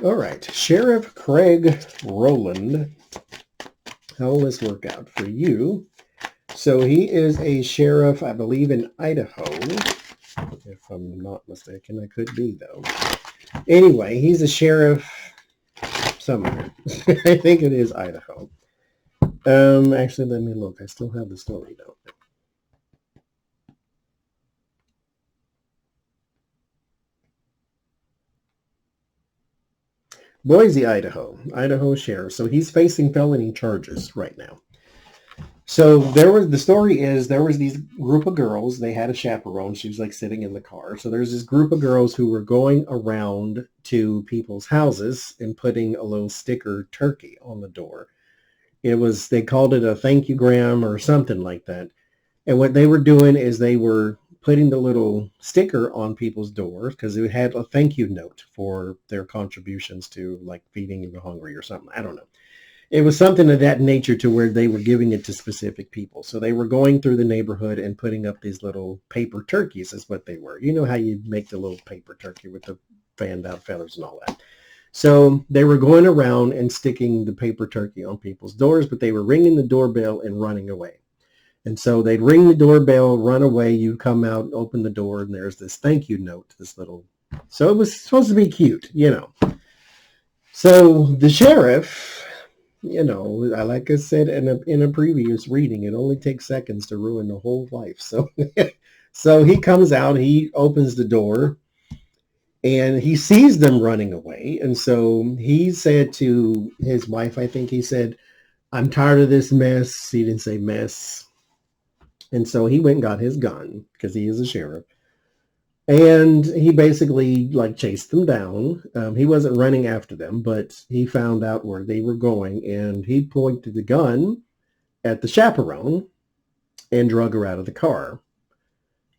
All right, Sheriff Craig Rowland. How will this work out for you? So he is a sheriff, I believe, in Idaho. If I'm not mistaken, I could be, though. Anyway, he's a sheriff somewhere. I think it is Idaho. Actually, let me look. I still have the story, though. Boise, Idaho sheriff. So he's facing felony charges right now. So the story is there was these group of girls. They had a chaperone. She was like sitting in the car. So there's this group of girls who were going around to people's houses and putting a little sticker turkey on the door. They called it a thank you gram or something like that. And what they were doing is they were putting the little sticker on people's doors because it had a thank you note for their contributions to like feeding the hungry or something. I don't know. It was something of that nature to where they were giving it to specific people. So they were going through the neighborhood and putting up these little paper turkeys is what they were. You know how you make the little paper turkey with the fanned out feathers and all that. So they were going around and sticking the paper turkey on people's doors, but they were ringing the doorbell and running away. And so they'd ring the doorbell, run away, you come out, open the door, and there's this thank you note, so it was supposed to be cute, you know. So the sheriff, you know, like I said in a previous reading, it only takes seconds to ruin the whole life. So, so he comes out, he opens the door, and he sees them running away. And so he said to his wife, I think he said, "I'm tired of this mess." He didn't say mess. And so he went and got his gun because he is a sheriff. And he basically like chased them down. He wasn't running after them, but he found out where they were going. And he pointed the gun at the chaperone and drug her out of the car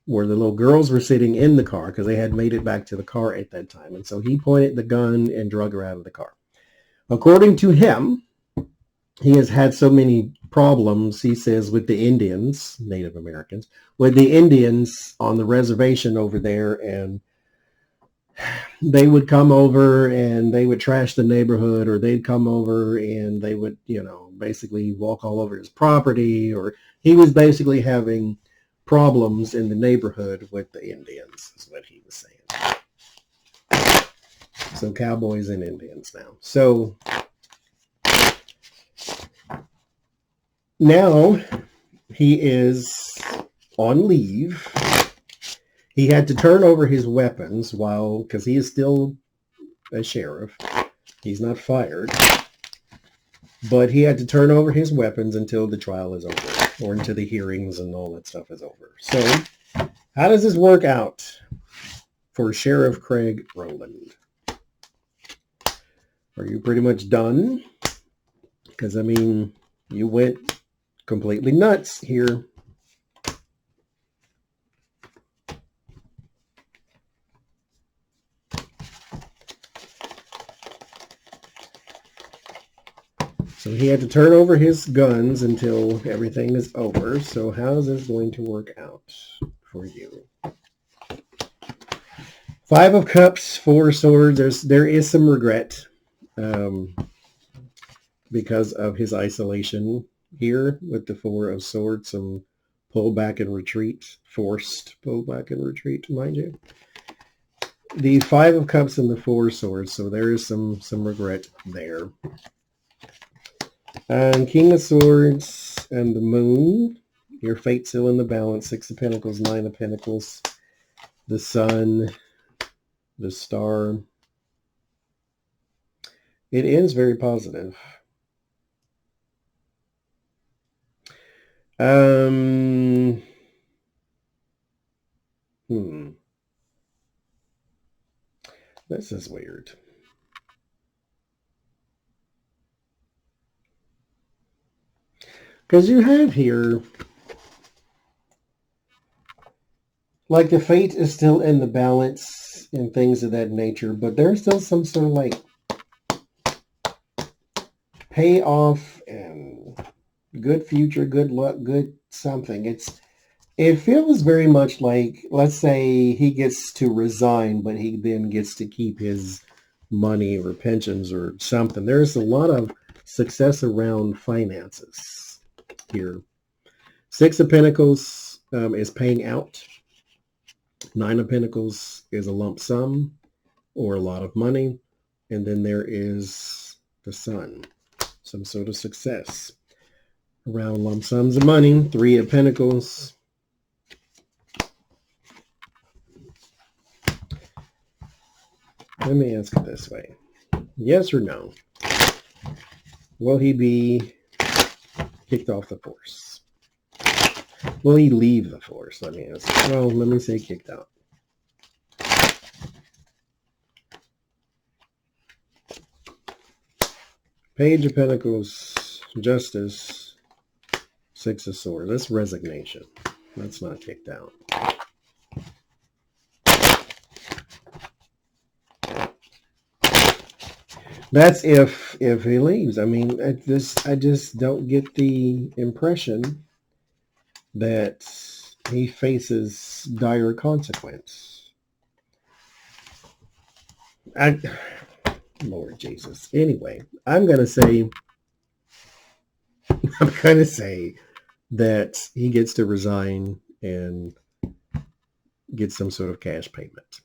where the little girls were sitting in the car because they had made it back to the car at that time. And so he pointed the gun and drug her out of the car. According to him, he has had so many problems, he says, with the Indians, Native Americans, with the Indians on the reservation over there, and they would come over and they would trash the neighborhood, or they'd come over and they would, you know, basically walk all over his property, or he was basically having problems in the neighborhood with the Indians, is what he was saying. So cowboys and Indians now. So now he is on leave. He had to turn over his weapons because he is still a sheriff. He's not fired. But he had to turn over his weapons until the trial is over, or until the hearings and all that stuff is over. So how does this work out for Sheriff Craig Rowland? Are you pretty much done? Because, I mean, you went completely nuts here. So he had to turn over his guns until everything is over. So how is this going to work out for you? 5 of Cups, 4 Swords. There is some regret because of his isolation here with the 4 of Swords. Some pull back and retreat, forced pull back and retreat, mind you. The 5 of Cups and the 4 Swords. So there is some regret there. And King of Swords and the Moon. Your fate still in the balance. 6 of Pentacles, 9 of Pentacles. The Sun. The Star. It ends very positive. This is weird. Because you have here, like the fate is still in the balance and things of that nature, but there's still some sort of like payoff and good future, good luck, good something. It feels very much like, let's say he gets to resign, but he then gets to keep his money or pensions or something. There's a lot of success around finances here. Six of Pentacles is paying out. Nine of Pentacles is a lump sum or a lot of money. And then there is the Sun, some sort of success around lump sums of money. Three of Pentacles. Let me ask it this way. Yes or no? Will he be kicked off the force? Will he leave the force? Let me ask. Well, let me say kicked out. Page of Pentacles, Justice, Six of Swords. That's resignation. That's not kicked out. That's if he leaves. I mean, I just don't get the impression that he faces dire consequence. Lord Jesus. Anyway, I'm gonna say that he gets to resign and get some sort of cash payment.